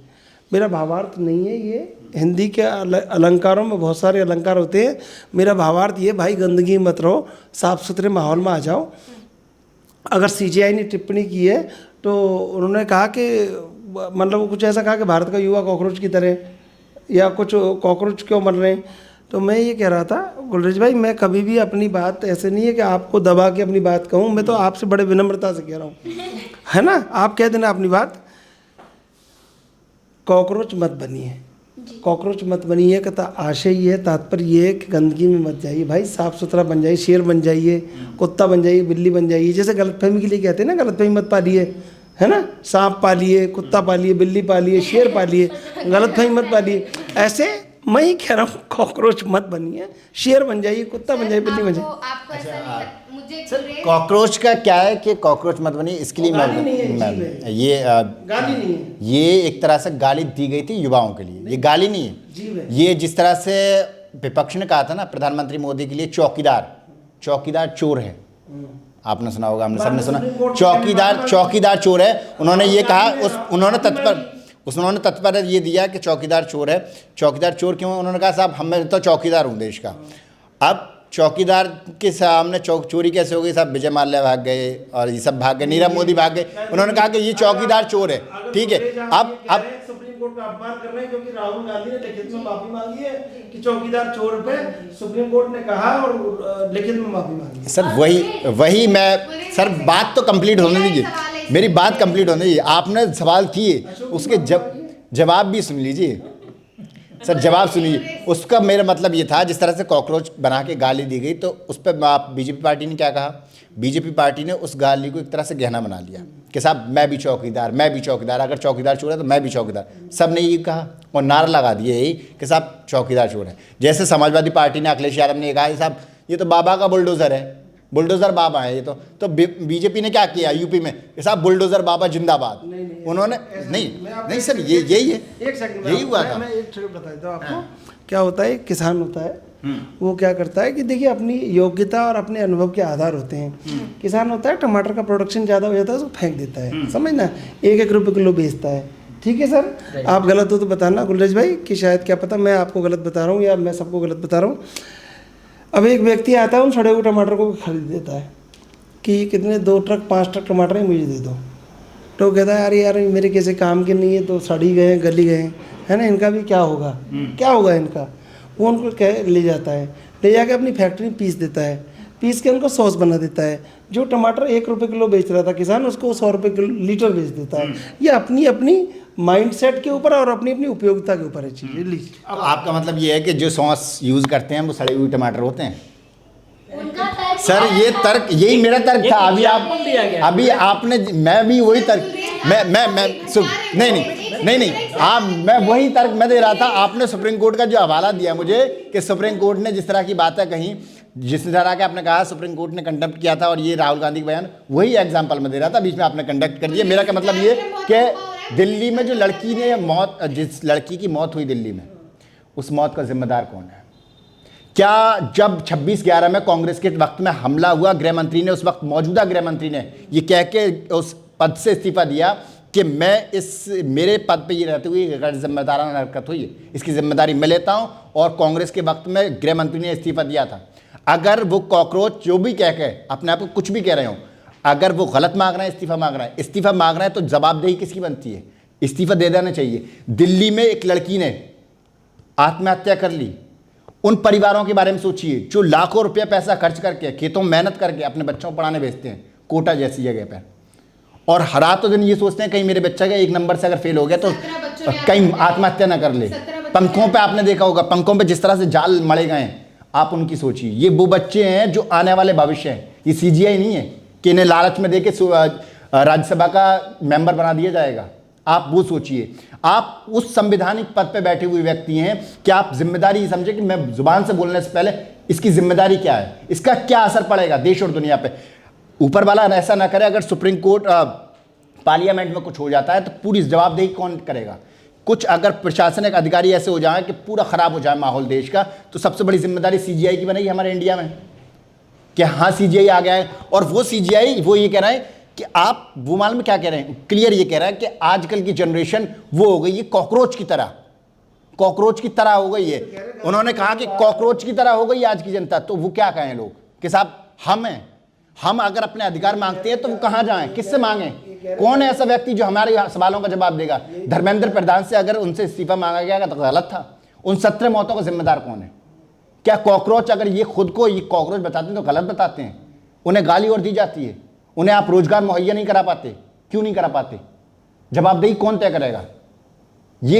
मेरा भावार्थ नहीं है ये, हिंदी के अलंकारों में बहुत सारे अलंकार होते हैं। मेरा भावार्थ ये, भाई गंदगी मत रहो, साफ़ सुथरे माहौल में आ जाओ। अगर CGI ने टिप्पणी की है तो उन्होंने कहा कि मतलब कुछ ऐसा कहा कि भारत का युवा कॉकरोच की तरह, या कुछ कॉकरोच क्यों मर रहे हैं। तो मैं ये कह रहा था गुलरेज भाई, मैं कभी भी अपनी बात ऐसे नहीं है कि आपको दबा के अपनी बात कहूँ, मैं तो आपसे बड़े विनम्रता से कह रहा हूँ, है ना। आप कह देना अपनी बात, कॉकरोच मत बनिए, कॉकरोच मत बनिए का आशय ये है, तात्पर्य ये है कि गंदगी में मत जाइए भाई, साफ़ सुथरा बन जाइए, शेर बन जाइए, कुत्ता बन जाइए, बिल्ली बन जाइए। जैसे गलतफहमी के लिए कहते हैं ना, गलतफहमी मत पालिए, है ना, सांप पालिए, कुत्ता पालिए, बिल्ली पालिए, शेर पालिए, गलतफहमी मत पालिए। ऐसे मैं ही कह रहा हूँ, कॉकरोच मत बनिए, शेर बन जाइए, कुत्ता बन जाइए, बिल्ली बन जाइए। कॉकरोच का क्या है कि कॉकरोच मत बनिए, इसके लिए गाली नहीं है, ये एक तरह से गाली दी गई थी युवाओं के लिए। ये गाली नहीं है, ये जिस तरह से विपक्ष ने कहा था ना प्रधानमंत्री मोदी के लिए चौकीदार चोर है, आपने सुना होगा, हमने सबने सुना, चौकीदार चोर है। उन्होंने ये कहा, उन्होंने तत्पर ये दिया कि चौकीदार चोर है। चौकीदार चोर क्यों? उन्होंने कहा साहब मैं तो चौकीदार हूँ देश का। अब चौकीदार के सामने चोरी कैसे हो गई साहब? विजय माल्या भाग गए और ये सब भाग गए, नीरव मोदी भाग गए। उन्होंने कहा कि ये चौकीदार चोर है, ठीक है। अब सुप्रीम कोर्ट का अपमान कर रहे हैं क्योंकि राहुल गांधी ने लिखित में माफी मांगी है कि चौकीदार चोर पे सुप्रीम कोर्ट ने कहा और लिखित में माफी मांगी। सर वही मैं, सर बात तो कंप्लीट होने दीजिए, मेरी बात कंप्लीट होने दीजिए। आपने सवाल किए, उसके जवाब भी सुन लीजिए सर, जवाब सुनिए। उसका मेरा मतलब ये था, जिस तरह से कॉकरोच बना के गाली दी गई, तो उस पर बीजेपी पार्टी ने क्या कहा? बीजेपी पार्टी ने उस गाली को एक तरह से गहना बना लिया कि साहब मैं भी चौकीदार, अगर चौकीदार चोर है तो मैं भी चौकीदार। सब ने ये कहा और नारा लगा दिए यही कि साहब चौकीदार चोर है। जैसे समाजवादी पार्टी ने, अखिलेश यादव ने कहा साहब ये तो बाबा का बुलडोज़र है, बुलडोज़र बाबा है ये तो बीजेपी ने क्या किया यूपी में कि साहब बुलडोज़र बाबा जिंदाबाद। उन्होंने नहीं सर, ये यही है, एक सेकंड यही हुआ था। मैं एक छोटा बता देता हूँ आपको। क्या होता है, किसान होता है, वो क्या करता है कि देखिए अपनी योग्यता और अपने अनुभव के आधार होते हैं। किसान होता है, टमाटर का प्रोडक्शन ज़्यादा हो जाता है, उसको फेंक देता है, समझना, 1-1 रुपये किलो बेचता है, ठीक है सर। आप गलत हो तो बताना गुलरेज भाई, कि शायद क्या पता मैं आपको गलत बता रहा हूँ या मैं सबको गलत बता रहा हूँ। अब एक व्यक्ति आता है, उन सड़े हुए टमाटर को खरीद देता है कि कितने 2 ट्रक 5 ट्रक टमाटर ही मुझे दे दो। तो कहता है अरे यार मेरे किसी काम के नहीं है, तो सड़ी गए, गली गए, है ना, इनका भी क्या होगा इनका। वो उनको ले जाता है, ले जाकर अपनी फैक्ट्री में पीस देता है। पीस के उनको सॉस बना देता है। जो टमाटर 1 रुपये किलो बेच रहा था किसान, उसको 100 रुपये लीटर बेच देता है। ये अपनी अपनी माइंडसेट के ऊपर और अपनी अपनी उपयोगिता के ऊपर है चीज़ें। लीजिए, अब आपका मतलब ये है कि जो सॉस यूज़ करते हैं वो सड़े हुए टमाटर होते हैं? सर ये तर्क, यही मेरा तर्क था। अभी आपने, मैं भी वही तर्क, नहीं आप, मैं वही तर्क मैं दे रहा था। आपने सुप्रीम कोर्ट का जो हवाला दिया मुझे कि सुप्रीम कोर्ट ने जिस तरह की बातें कही, जिस तरह के आपने कहा सुप्रीम कोर्ट ने कंडक्ट किया था और ये राहुल गांधी का बयान, वही एग्जाम्पल मैं दे रहा था। बीच में आपने कंडक्ट कर दिया। मेरा क्या मतलब ये कि दिल्ली में जो लड़की ने मौत, जिस लड़की की मौत हुई दिल्ली में, उस मौत का जिम्मेदार कौन है? क्या जब 26/11 में कांग्रेस के वक्त में हमला हुआ, गृह मंत्री ने, उस वक्त मौजूदा गृह मंत्री ने ये कह के उस पद से इस्तीफा दिया कि मैं मेरे पद पे ये रहते हुए गैर जिम्मेदाराना हरकत हुई है, इसकी जिम्मेदारी मैं लेता हूं, और कांग्रेस के वक्त में गृह मंत्री ने इस्तीफा दिया था। अगर वो कॉकरोच जो भी कह के अपने आप को कुछ भी कह रहे हो, अगर वो गलत मांग रहे हैं, इस्तीफा मांग रहे हैं, तो जवाबदेही किसकी बनती है? इस्तीफा दे देना चाहिए। दिल्ली में एक लड़की ने आत्महत्या कर ली। उन परिवारों के बारे में सोचिए जो लाखों रुपया पैसा खर्च करके, खेतों में मेहनत करके अपने बच्चों को पढ़ाने भेजते हैं कोटा जैसी जगह पर, और हर रात दिन ये सोचते हैं कहीं मेरे बच्चा का 1 नंबर से अगर फेल हो गया तो कहीं आत्महत्या ना कर ले। पंखों पे आपने देखा होगा, पंखों पे जिस तरह से जाल मड़े गए हैं, आप उनकी सोचिए। ये वो बच्चे हैं जो आने वाले भविष्य हैं। ये सीजीआई नहीं है कि इन्हें लालच में देके राज्यसभा का मेंबर बना दिया जाएगा। आप वो सोचिए। आप उस संवैधानिक पद पे बैठे हुए व्यक्ति हैं कि आप जिम्मेदारी समझे कि मैं जुबान से बोलने से पहले इसकी जिम्मेदारी क्या है, इसका क्या असर पड़ेगा देश और दुनिया पे। ऊपर वाला ऐसा ना करे, अगर सुप्रीम कोर्ट पार्लियामेंट में कुछ हो जाता है तो पूरी जवाबदेही कौन करेगा? कुछ अगर प्रशासनिक अधिकारी ऐसे हो जाए कि पूरा ख़राब हो जाए माहौल देश का, तो सबसे बड़ी जिम्मेदारी सीजीआई की बनेगी हमारे इंडिया में कि हाँ सीजीआई आ गया है। और वो सीजीआई वो ये कह रहा है कि आप, वो मालूम क्या कह रहे हैं, क्लियर ये कह रहा है कि आजकल की जनरेशन वो हो गई है कॉकरोच की तरह, कॉकरोच की तरह हो गई है। उन्होंने कहा कि कॉकरोच की तरह हो गई आज की जनता। तो वो क्या कहें लोग कि साहब हम अगर अपने अधिकार मांगते हैं तो वो कहाँ जाएं, किससे मांगें? कौन है ऐसा व्यक्ति जो हमारे सवालों का जवाब देगा? धर्मेंद्र प्रधान से अगर उनसे इस्तीफा मांगा गया तो गलत था। उन 17 मौतों का जिम्मेदार कौन है? क्या कॉकरोच, अगर ये खुद को ये कॉकरोच बताते हैं तो गलत बताते हैं? उन्हें गाली और दी जाती है, उन्हें आप रोजगार मुहैया नहीं करा पाते, क्यों नहीं करा पाते? जवाबदेही कौन तय करेगा? ये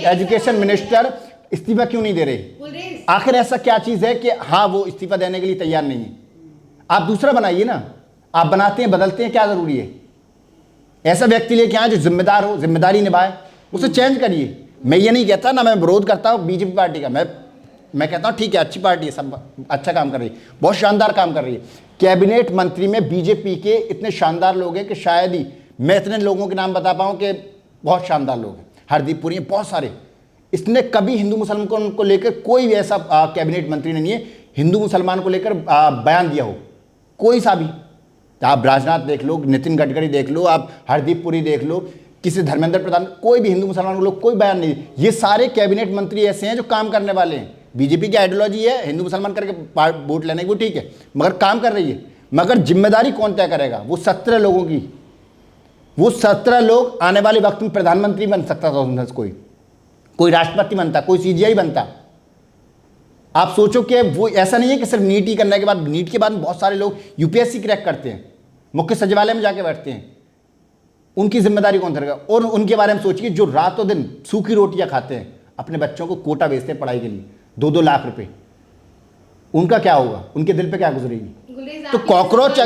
एजुकेशन मिनिस्टर इस्तीफा क्यों नहीं दे रहे? आखिर ऐसा क्या चीज है कि हाँ वो इस्तीफा देने के लिए तैयार नहीं है? आप दूसरा बनाइए ना। आप बनाते हैं, बदलते हैं, क्या जरूरी है? ऐसा व्यक्ति लेके आए जो जिम्मेदार हो, जिम्मेदारी निभाए, उसे चेंज करिए। मैं ये नहीं कहता ना, मैं विरोध करता हूँ बीजेपी पार्टी का। मैं कहता हूँ ठीक है, अच्छी पार्टी है, सब अच्छा काम कर रही है, बहुत शानदार काम कर रही है। कैबिनेट मंत्री में बीजेपी के इतने शानदार लोग हैं कि शायद ही मैं इतने लोगों के नाम बता पाऊँ कि बहुत शानदार लोग हैं। हरदीप पुरी, बहुत सारे। इसने कभी हिंदू मुसलमान को लेकर कोई भी ऐसा कैबिनेट मंत्री ने नहीं है हिंदू मुसलमान को लेकर बयान दिया हो, कोई सा भी। आप राजनाथ देख लो, नितिन गडकरी देख लो, आप हरदीप पुरी देख लो, किसी धर्मेंद्र प्रधान, कोई भी हिंदू मुसलमान को लोग कोई बयान नहीं। ये सारे कैबिनेट मंत्री ऐसे हैं जो काम करने वाले हैं। बीजेपी की आइडियोलॉजी है हिंदू मुसलमान करके वोट लेने की, वो ठीक है, मगर काम कर रही है। मगर जिम्मेदारी कौन तय करेगा? वो 17 लोगों की। वो 17 लोग आने वाले वक्त में प्रधानमंत्री बन सकता था उनमें से कोई राष्ट्रपति बनता, कोई सीजीआई बनता। आप सोचो कि वो ऐसा नहीं है कि सिर्फ नीट ही करने के बाद, नीट के बाद बहुत सारे लोग यूपीएससी क्रैक करते हैं, मुख्य सचिवालय में जाके बैठते हैं। उनकी जिम्मेदारी कौन करेगा? और उनके बारे में सोचिए जो रातों दिन सूखी रोटियां खाते हैं, अपने बच्चों को कोटा भेजते हैं पढ़ाई के लिए 2-2 लाख रुपए। उनका क्या होगा? उनके दिल पे क्या गुजरेगी? तो कॉकरोच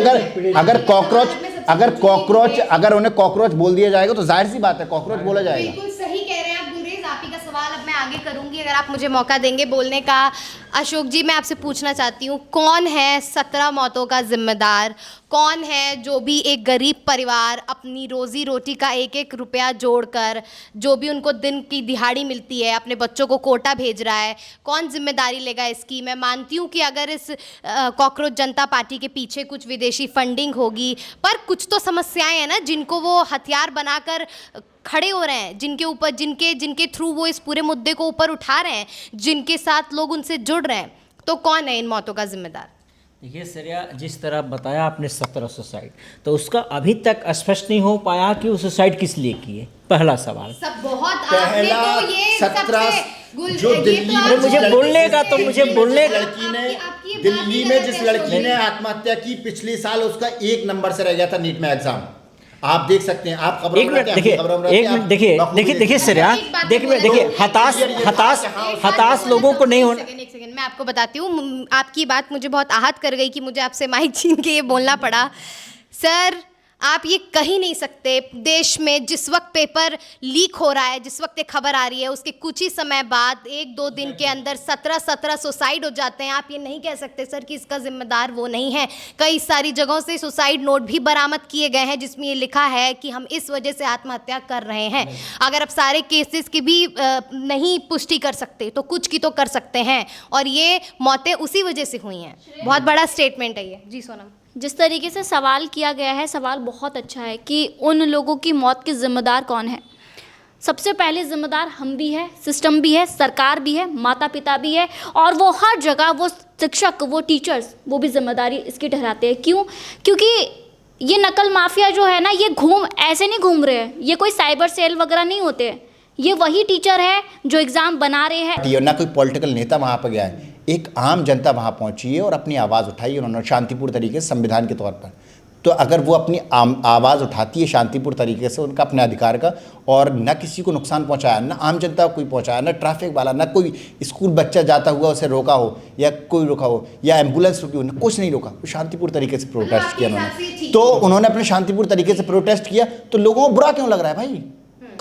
अगर उन्हें कॉकरोच बोल दिया जाएगा तो जाहिर सी बात है कॉकरोच बोला जाएगा। बिल्कुल सही कह रहे हैं आप गुलरेज। आप ही का सवाल अब मैं आगे करूंगी अगर आप मुझे मौका देंगे बोलने का। अशोक जी, मैं आपसे पूछना चाहती हूँ, कौन है 17 मौतों का जिम्मेदार? कौन है जो भी एक गरीब परिवार अपनी रोजी रोटी का 1-1 रुपया जोड़कर, जो भी उनको दिन की दिहाड़ी मिलती है, अपने बच्चों को कोटा भेज रहा है? कौन जिम्मेदारी लेगा इसकी? मैं मानती हूँ कि अगर इस कॉकरोच जनता पार्टी के पीछे कुछ विदेशी फंडिंग होगी, पर कुछ तो समस्याएं हैं ना जिनको वो हथियार बनाकर खड़े हो रहे हैं, जिनके ऊपर जिनके थ्रू वो इस पूरे मुद्दे को ऊपर उठा रहे हैं, जिनके साथ लोग उनसे जुड़ रहे हैं। तो कौन है इन मौतों का जिम्मेदार? देखिए श्रेया, जिस तरह बताया आपने 17 सुसाइड, तो उसका अभी तक स्पष्ट नहीं हो पाया कि वो सुसाइड किस लिए की है। पहला सवाल। सब बहुत आपने तो ये गुल, जो ये दिल्ली तो में आप- मुझे बोलने का तो मुझे बोलने का लड़की ने आपकी ये बात दिल्ली ही में गलत जिस है, लड़की ने आत्महत्या की पिछले साल उसका 1 नंबर से रह गया था नीट में एग्जाम। आप देख सकते हैं, आप खबरों एक मिनट देखिए, एक मिनट देखिए श्रेया, देखिए हताश लोगों को नहीं होना। एक सेकंड मैं आपको बताती हूँ, आपकी बात मुझे बहुत आहत कर गई कि मुझे आपसे माइक छीन के ये बोलना पड़ा। सर आप ये कह ही नहीं सकते, देश में जिस वक्त पेपर लीक हो रहा है, जिस वक्त ये खबर आ रही है, उसके कुछ ही समय बाद 1-2 दिन के अंदर 17 सुसाइड हो जाते हैं। आप ये नहीं कह सकते सर कि इसका जिम्मेदार वो नहीं है। कई सारी जगहों से सुसाइड नोट भी बरामद किए गए हैं जिसमें ये लिखा है कि हम इस वजह से आत्महत्या कर रहे हैं। अगर आप सारे केसेस की भी नहीं पुष्टि कर सकते तो कुछ की तो कर सकते हैं, और ये मौतें उसी वजह से हुई हैं। बहुत बड़ा स्टेटमेंट है ये। जी सोनम। जिस तरीके से सवाल किया गया है, सवाल बहुत अच्छा है कि उन लोगों की मौत के जिम्मेदार कौन है। सबसे पहले जिम्मेदार हम भी है, सिस्टम भी है, सरकार भी है, माता पिता भी है, और वो हर जगह वो शिक्षक, वो टीचर्स, वो भी जिम्मेदारी इसकी ठहराते हैं। क्यों? क्योंकि ये नकल माफिया जो है ना, ये ऐसे नहीं घूम रहे हैं, ये कोई साइबर सेल वगैरह नहीं होते हैं, ये वही टीचर है जो एग्ज़ाम बना रहे हैं। ना कोई पॉलिटिकल नेता वहाँ पर गया है, एक आम जनता वहाँ पहुँची है और अपनी आवाज़ उठाई है उन्होंने शांतिपूर्ण तरीके से संविधान के तौर पर। तो अगर वो अपनी आवाज़ उठाती है शांतिपूर्ण तरीके से उनका अपने अधिकार का, और न किसी को नुकसान पहुँचाया, न आम जनता को कोई पहुँचाया, न ट्रैफिक वाला, न कोई स्कूल बच्चा जाता हुआ उसे रोका हो या कोई रोका हो या एम्बुलेंस रुकी हो, न कुछ नहीं रोका, वो शांतिपूर्ण तरीके से प्रोटेस्ट किया उन्होंने। तो उन्होंने अपने शांतिपूर्ण तरीके से प्रोटेस्ट किया, तो लोगों को बुरा क्यों लग रहा है भाई?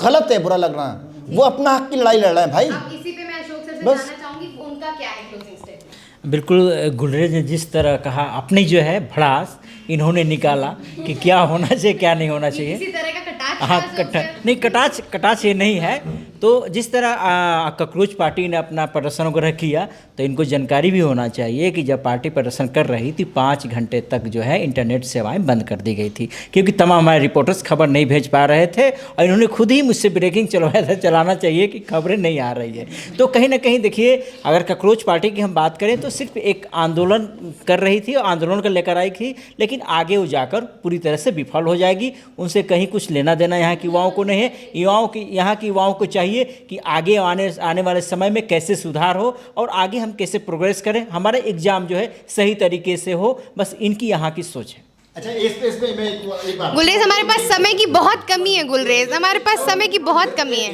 गलत है, बुरा लग रहा है। वो अपना हक की लड़ाई लड़ रहे हैं भाई। इसी पे मैं अशोक सर से बस। जानना चाहूंगी उनका क्या है क्लोजिंग स्टेटमेंट। बिल्कुल, गुलरेज ने जिस तरह कहा, अपनी जो है भड़ास इन्होंने निकाला कि क्या होना चाहिए क्या नहीं होना चाहिए। किसी तरह का कटाक्ष हाँ, है अशोक सर? नहीं, कटाच ये नहीं है। तो जिस तरह कॉकरोच पार्टी ने अपना प्रदर्शन वगैरह किया, तो इनको जानकारी भी होना चाहिए कि जब पार्टी प्रदर्शन कर रही थी 5 घंटे तक जो है इंटरनेट सेवाएं बंद कर दी गई थी, क्योंकि तमाम हमारे रिपोर्टर्स खबर नहीं भेज पा रहे थे, और इन्होंने खुद ही मुझसे ब्रेकिंग चलवाया था, चलाना चाहिए कि खबरें नहीं आ रही है। तो कहीं ना कहीं देखिए, अगर कॉकरोच पार्टी की हम बात करें तो सिर्फ एक आंदोलन कर रही थी और आंदोलन कर लेकर आई थी, लेकिन आगे वो जाकर पूरी तरह से विफल हो जाएगी। उनसे कहीं कुछ लेना देना यहाँ के युवाओं को नहीं है। यहाँ के युवाओं को चाहिए कि आगे आने वाले समय में कैसे सुधार हो और आगे हम कैसे प्रोग्रेस करें, हमारा एग्जाम जो है सही तरीके से हो, बस इनकी यहाँ की सोच है। अच्छा, इस पे मैं एक बात, गुलरेज हमारे पास समय की बहुत कमी है। गुलरेज हमारे पास समय की बहुत कमी है।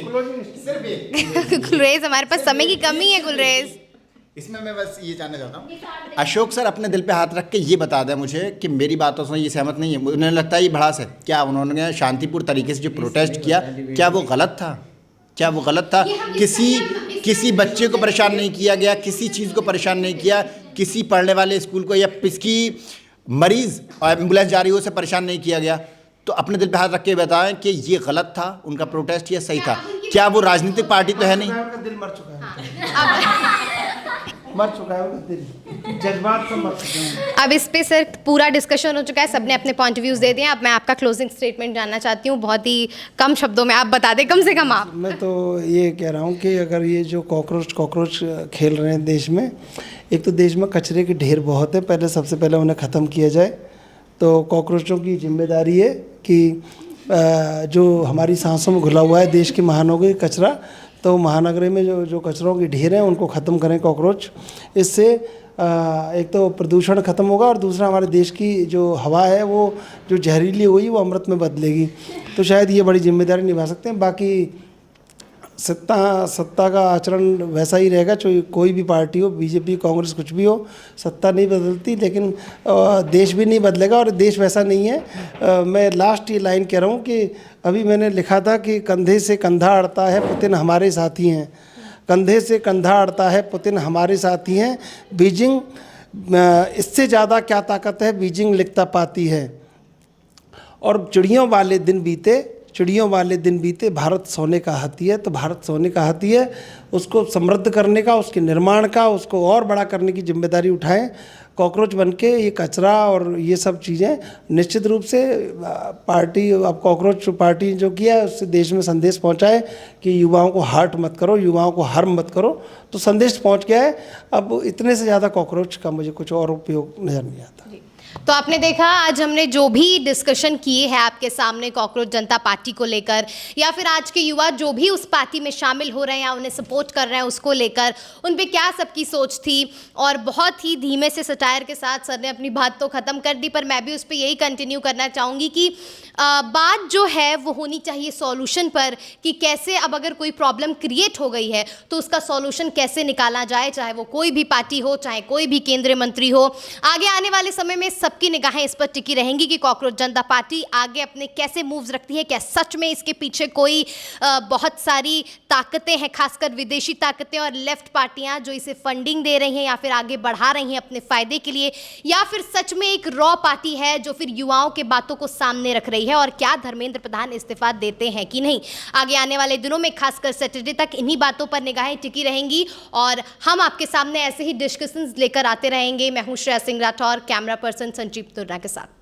सिर्फ एक गुलरेज हमारे पास समय की कमी है। गुलरेज इसमें मैं बस ये जानना चाहता हूँ, अशोक सर अपने दिल पे हाथ रख के ये बता दें मुझे कि मेरी बातों से ये सहमत नहीं है। उन्हें लगता है ये भड़ास है। क्या उन्होंने शांतिपूर्ण तरीके से जो प्रोटेस्ट किया, क्या वो गलत था? क्या वो गलत था? किसी बच्चे को परेशान नहीं किया गया, किसी चीज़ को परेशान नहीं किया, किसी पढ़ने वाले स्कूल को या किसी मरीज़ और एम्बुलेंस जा रही हो उसे परेशान नहीं किया गया। तो अपने दिल पे हाथ रख के बताएं कि ये गलत था उनका प्रोटेस्ट या सही था। क्या वो राजनीतिक पार्टी तो है नहीं? उनका दिल मर चुका है, मर चुका है उनका दिल, जज्बात सब मर चुके हैं। अब इस पे सर पूरा डिस्कशन हो चुका है, सबने अपने पॉइंट ऑफ व्यूज दे दिए। अब मैं आपका क्लोजिंग स्टेटमेंट जानना चाहती हूँ, बहुत ही कम शब्दों में आप बता दें, कम से कम आप। मैं तो ये कह रहा हूँ कि अगर ये जो कॉकरोच खेल रहे हैं देश में, एक तो देश में कचरे के ढेर बहुत है, सबसे पहले उन्हें ख़त्म किया जाए। तो कॉकरोचों की जिम्मेदारी है कि जो हमारी सांसों में घुला हुआ है देश की महानगरी कचरा, तो महानगरी में जो कचरों की ढेर हैं उनको ख़त्म करें कॉकरोच। इससे एक तो प्रदूषण ख़त्म होगा और दूसरा हमारे देश की जो हवा है वो जो जहरीली हुई वो अमृत में बदलेगी। तो शायद ये बड़ी जिम्मेदारी निभा सकते हैं। बाकी सत्ता का आचरण वैसा ही रहेगा, चाहे कोई भी पार्टी हो, बीजेपी कांग्रेस कुछ भी हो, सत्ता नहीं बदलती, लेकिन देश भी नहीं बदलेगा और देश वैसा नहीं है। मैं लास्ट ये लाइन कह रहा हूँ कि अभी मैंने लिखा था कि कंधे से कंधा अड़ता है पुतिन हमारे साथी हैं, कंधे से कंधा अड़ता है पुतिन हमारे साथी हैं, बीजिंग इससे ज़्यादा क्या ताकत है बीजिंग लिखता पाती है। और चिड़ियों वाले दिन बीते भारत सोने का हाथी है। तो भारत सोने का हाथी है, उसको समृद्ध करने का, उसके निर्माण का, उसको और बड़ा करने की जिम्मेदारी उठाएं। कॉकरोच बनके ये कचरा और ये सब चीज़ें निश्चित रूप से पार्टी, अब कॉकरोच पार्टी जो किया है उससे देश में संदेश पहुंचाए कि युवाओं को हर्ट मत करो, युवाओं को हार्म मत करो। तो संदेश पहुंच गया है। अब इतने से ज़्यादा कॉकरोच का मुझे कुछ और उपयोग नज़र नहीं आता। तो आपने देखा आज हमने जो भी डिस्कशन किए हैं आपके सामने कॉकरोच जनता पार्टी को लेकर, या फिर आज के युवा जो भी उस पार्टी में शामिल हो रहे हैं या उन्हें सपोर्ट कर रहे हैं उसको लेकर, उन पे क्या सबकी सोच थी। और बहुत ही धीमे से सटायर के साथ सर ने अपनी बात तो ख़त्म कर दी, पर मैं भी उस पर यही कंटिन्यू करना चाहूँगी कि बात जो है वो होनी चाहिए सॉल्यूशन पर, कि कैसे अब अगर कोई प्रॉब्लम क्रिएट हो गई है तो उसका सॉल्यूशन कैसे निकाला जाए, चाहे वो कोई भी पार्टी हो, चाहे कोई भी केंद्रीय मंत्री हो। आगे आने वाले समय में सबकी निगाहें इस पर टिकी रहेंगी कि कॉकरोच जनता पार्टी आगे अपने कैसे मूव्स रखती है, क्या सच में इसके पीछे कोई बहुत सारी ताकतें हैं, खासकर विदेशी ताकतें और लेफ्ट पार्टियां जो इसे फंडिंग दे रही हैं या फिर आगे बढ़ा रही हैं अपने फायदे के लिए, या फिर सच में एक रॉ पार्टी है जो फिर युवाओं के बातों को सामने रख रही है, और क्या धर्मेंद्र प्रधान इस्तीफा देते हैं कि नहीं। आगे आने वाले दिनों में खासकर सैटरडे तक इन्हीं बातों पर निगाहें टिकी रहेंगी और हम आपके सामने ऐसे ही डिस्कशंस लेकर आते रहेंगे। मैं हूं श्रेया सिंह राठौर, कैमरा पर्सन संजीव तुर्रा के साथ।